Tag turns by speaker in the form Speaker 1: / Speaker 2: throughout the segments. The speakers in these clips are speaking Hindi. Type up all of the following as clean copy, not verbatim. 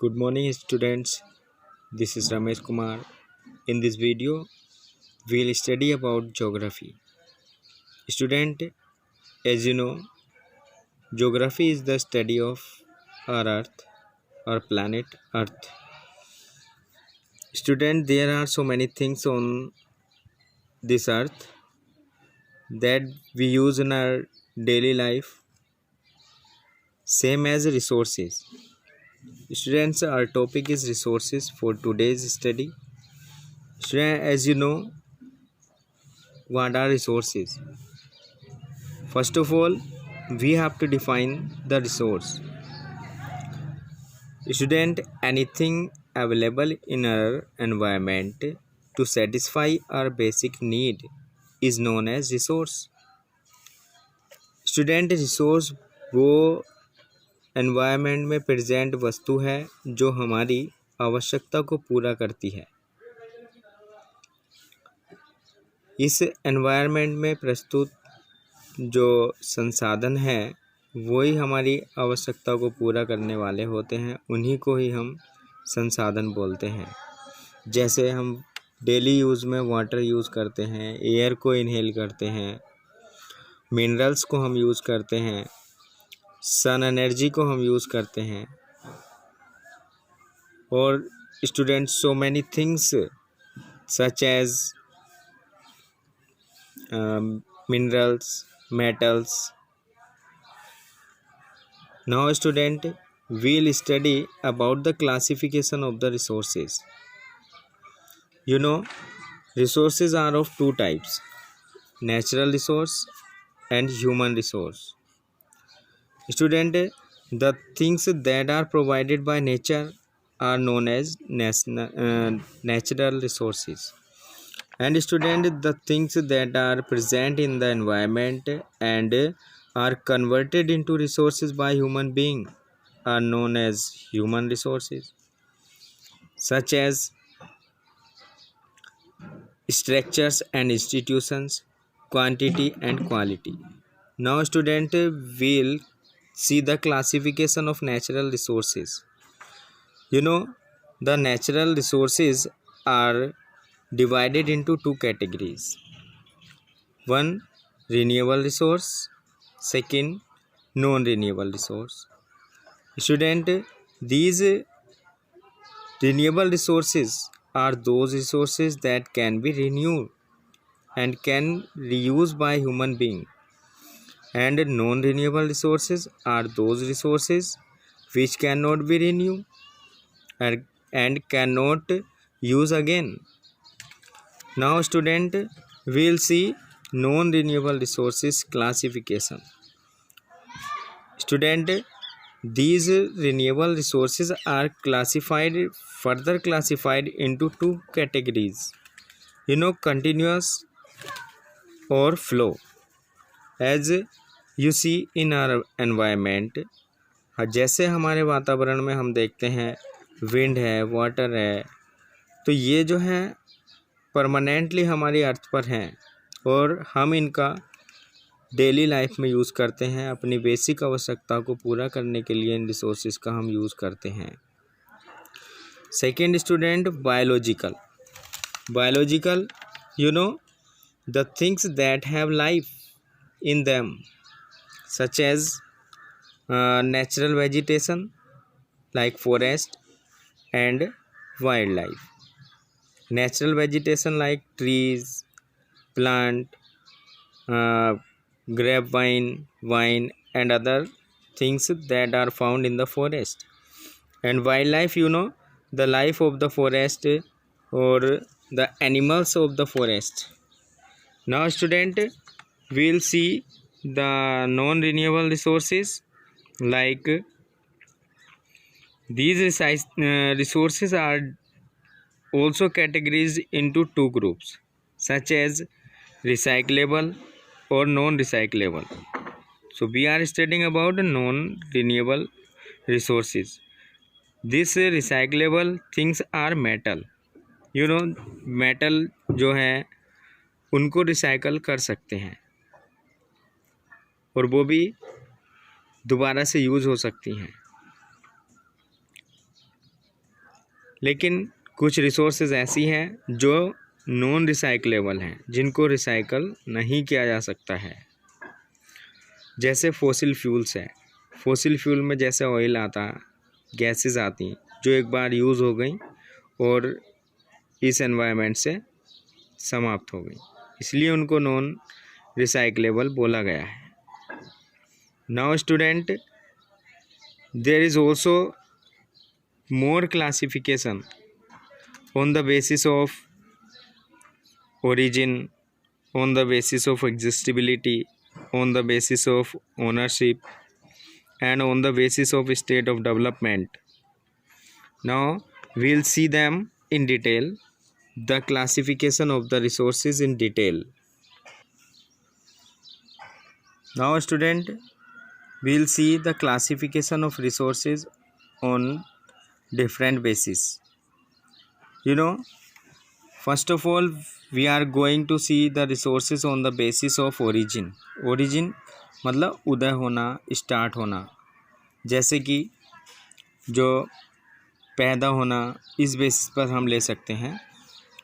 Speaker 1: Good morning, students. This is Ramesh Kumar. In this video, we'll study about geography. Student, as you know, geography is the study of our Earth, our planet Earth. Student, there are so many things on this Earth that we use in our daily life, same as resources. Students, our topic is resources for today's study. Student, as you know, what are resources? First of all, we have to define the resource. Student, anything available in our environment to satisfy our basic need is known as resource. Student resource वो एनवायरनमेंट में प्रेजेंट वस्तु है जो हमारी आवश्यकता को पूरा करती है। इस एनवायरनमेंट में प्रस्तुत जो संसाधन है वही हमारी आवश्यकता को पूरा करने वाले होते हैं, उन्हीं को ही हम संसाधन बोलते हैं। जैसे हम डेली यूज़ में वाटर यूज़ करते हैं, एयर को इनहेल करते हैं, मिनरल्स को हम यूज़ करते हैं, सन एनर्जी को हम यूज़ करते हैं, और student so many things such as minerals, metals. Now student, we'll study about the classification of the resources. You know, resources are of two types: natural resource and human resource. Student, the things that are provided by nature are known as natural resources. And student, the things that are present in the environment and are converted into resources by human being are known as human resources, such as structures and institutions, quantity and quality. Now student, will see the classification of natural resources. You know, the natural resources are divided into two categories. One, renewable resource. Second, non-renewable resource. Student, these renewable resources are those resources that can be renewed and can reused by human being, and non-renewable resources are those resources which cannot be renewed and cannot use again. Now student, we'll see non-renewable resources classification. Student, these renewable resources are further classified into two categories. You know, continuous or flow. As you see in our environment, जैसे हमारे वातावरण में हम देखते हैं विंड है, वाटर है, तो ये जो है परमानेंटली हमारी अर्थ पर हैं और हम इनका डेली लाइफ में यूज़ करते हैं। अपनी बेसिक आवश्यकता को पूरा करने के लिए इन रिसोर्सेज का हम यूज़ करते हैं। Second student, biological, you know, the things that have life in them, such as natural vegetation like forest and wildlife. Natural vegetation like trees, plant, grapevine, vine and other things that are found in the forest. And wildlife, you know, the life of the forest or the animals of the forest. Now student, we'll see the non-renewable resources. Like these resources are also categorized into two groups, such as recyclable or non-recyclable. So we are studying about non-renewable resources. These recyclable things are metal. You know, metal जो है उनको रिसाइकल कर सकते हैं और वो भी दोबारा से यूज़ हो सकती हैं। लेकिन कुछ रिसोर्सेज ऐसी हैं जो नॉन रिसाइकलेबल हैं, जिनको रिसाइकल नहीं किया जा सकता है। जैसे फॉसिल फ्यूल्स है। फॉसिल फ्यूल में जैसे ऑयल आता, गैसेस आती जो एक बार यूज़ हो गई और इस एनवायरनमेंट से समाप्त हो गई, इसलिए उनको नॉन रिसाइकलेबल बोला गया है। Now student, there is also more classification on the basis of origin, on the basis of existability, on the basis of ownership, and on the basis of state of development. Now we'll see them in detail, the classification of the resources in detail. Now student, we'll see the classification of resources on different basis. First of all, we are going to see the resources on the basis of origin. Origin मतलब उदय होना, स्टार्ट होना, जैसे कि जो पैदा होना, इस बेसिस पर हम ले सकते हैं।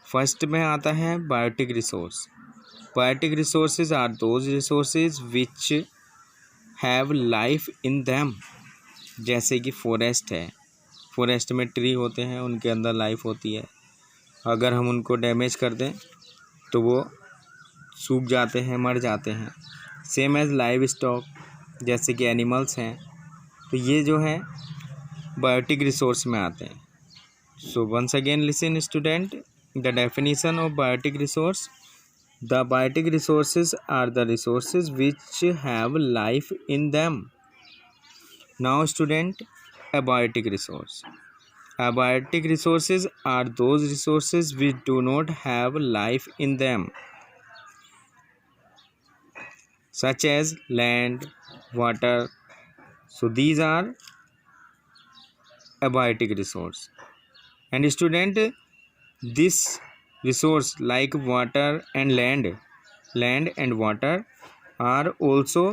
Speaker 1: फर्स्ट में आता है biotic resource. Biotic resources are those resources which have life in them. जैसे कि फॉरेस्ट है, फॉरेस्ट में ट्री होते हैं, उनके अंदर लाइफ होती है। अगर हम उनको डैमेज कर दें तो वो सूख जाते हैं, मर जाते हैं। सेम एज लाइव स्टॉक, जैसे कि एनिमल्स हैं, तो ये जो है बायोटिक रिसोर्स में आते हैं। So once again listen student, the definition of biotic resource. The biotic resources are the resources which have life in them. Now student, abiotic resource. Abiotic resources are those resources which do not have life in them, such as land, water. So these are abiotic resource. And student, this resource like water and land and water are also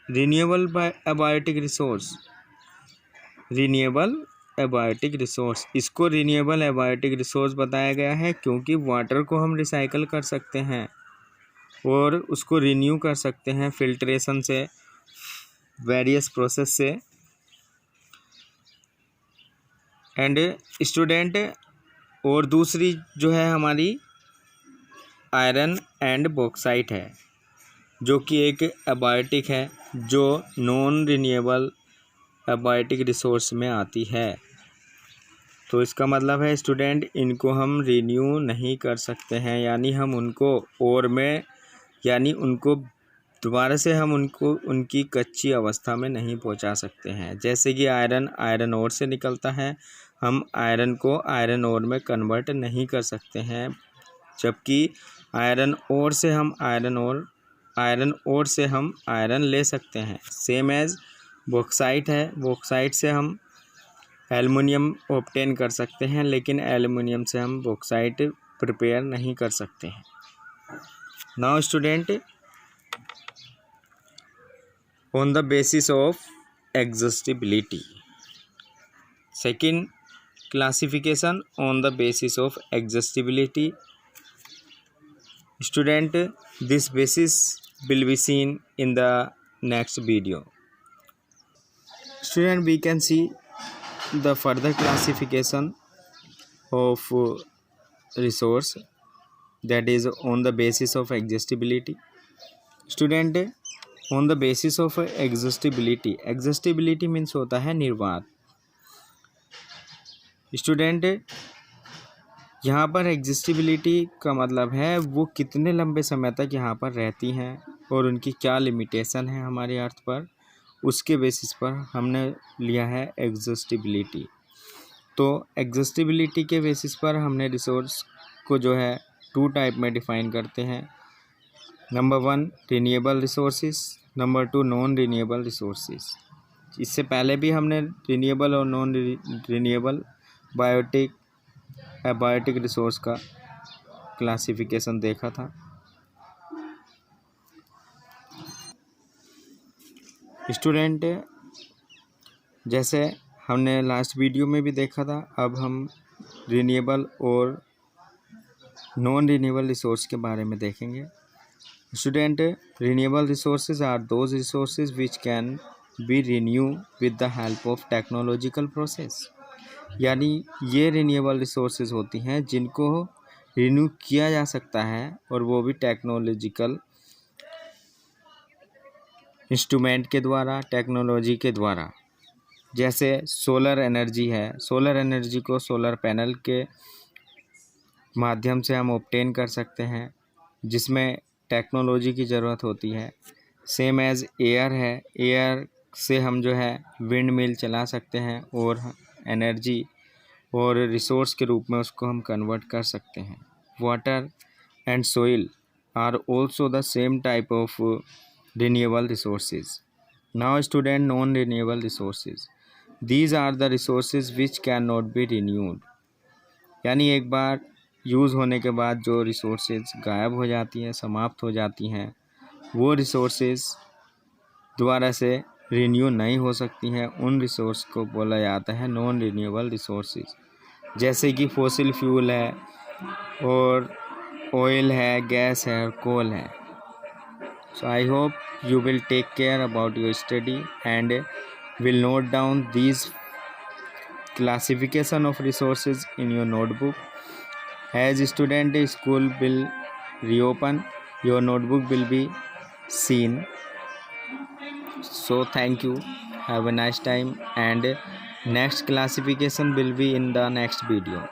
Speaker 1: renewable by abiotic resource. Renewable abiotic resource, इसको रिन्यूएबल एबायोटिक रिसोर्स बताया गया है क्योंकि वाटर को हम रिसाइकल कर सकते हैं और उसको रिन्यू कर सकते हैं फिल्ट्रेशन से, वेरियस प्रोसेस से। एंड स्टूडेंट, और दूसरी जो है हमारी आयरन एंड बॉक्साइट है, जो कि एक एबायोटिक है, जो नॉन रिन्यूएबल एबायोटिक रिसोर्स में आती है। तो इसका मतलब है स्टूडेंट, इनको हम रिन्यू नहीं कर सकते हैं, यानी हम उनको और में, यानी उनको दोबारा से हम उनको उनकी कच्ची अवस्था में नहीं पहुंचा सकते हैं। जैसे कि आयरन ओर से निकलता है, हम आयरन को आयरन ओर में कन्वर्ट नहीं कर सकते हैं, जबकि आयरन ओर से हम आयरन ले सकते हैं। सेम एज बॉक्साइट है, बॉक्साइट से हम एल्युमिनियम ऑब्टेन कर सकते हैं, लेकिन एल्युमिनियम से हम बॉक्साइट प्रिपेयर नहीं कर सकते हैं। Now student, on the basis of exhaustibility. Second classification on the basis of exhaustibility. Student, this basis will be seen in the next video. Student, we can see the further classification of resource, that is on the basis of exhaustibility. Student, on the basis of exhaustibility means होता है निर्वात। स्टूडेंट, यहाँ पर एग्जिस्टिबिलिटी का मतलब है वो कितने लंबे समय तक यहाँ पर रहती हैं और उनकी क्या लिमिटेशन है हमारे अर्थ पर, उसके बेसिस पर हमने लिया है एग्जिस्टिबिलिटी। तो एग्जिस्टिबिलिटी के बेसिस पर हमने रिसोर्स को जो है 2 टाइप में डिफ़ाइन करते हैं। Number 1 renewable resources, number 2 non renewable resources. इससे पहले भी हमने रिन्यूएबल और नॉन रिन्यूएबल बायोटिक रिसोर्स का क्लासिफिकेशन देखा था। स्टूडेंट, जैसे हमने लास्ट वीडियो में भी देखा था। अब हम रिन्यूएबल और नॉन रिन्यूएबल रिसोर्स के बारे में देखेंगे। Student, renewable resources are those resources which can be renew with the help of technological process. यानी ये रिन्यूएबल रिसोर्सेज होती हैं जिनको रिन्यू किया जा सकता है, और वो भी टेक्नोलॉजिकल इंस्ट्रूमेंट के द्वारा, टेक्नोलॉजी के द्वारा। जैसे सोलर एनर्जी है, सोलर एनर्जी को सोलर पैनल के माध्यम से हम ऑब्टेन कर सकते हैं, जिसमें टेक्नोलॉजी की ज़रूरत होती है। सेम एज़ एयर है, एयर से हम जो है विंड मिल चला सकते हैं और एनर्जी और रिसोर्स के रूप में उसको हम कन्वर्ट कर सकते हैं। Water and soil are also the same type of renewable resources. Now student, non-renewable resources. These are the resources which cannot be renewed. यानी एक बार यूज़ होने के बाद जो रिसोर्सेज गायब हो जाती हैं, समाप्त हो जाती हैं, वो रिसोर्सेज दोबारा से रिन्यू नहीं हो सकती हैं। उन रिसोर्स को बोला जाता है नॉन रिन्यूएबल रिसोर्सेज। जैसे कि फॉसिल फ्यूल है, और ऑयल है, गैस है, और कोल है। So I hope you will take care about your study and will note down these classification of resources in your notebook. As student, school will reopen, your notebook will be seen. So thank you, have a nice time, and next classification will be in the next video.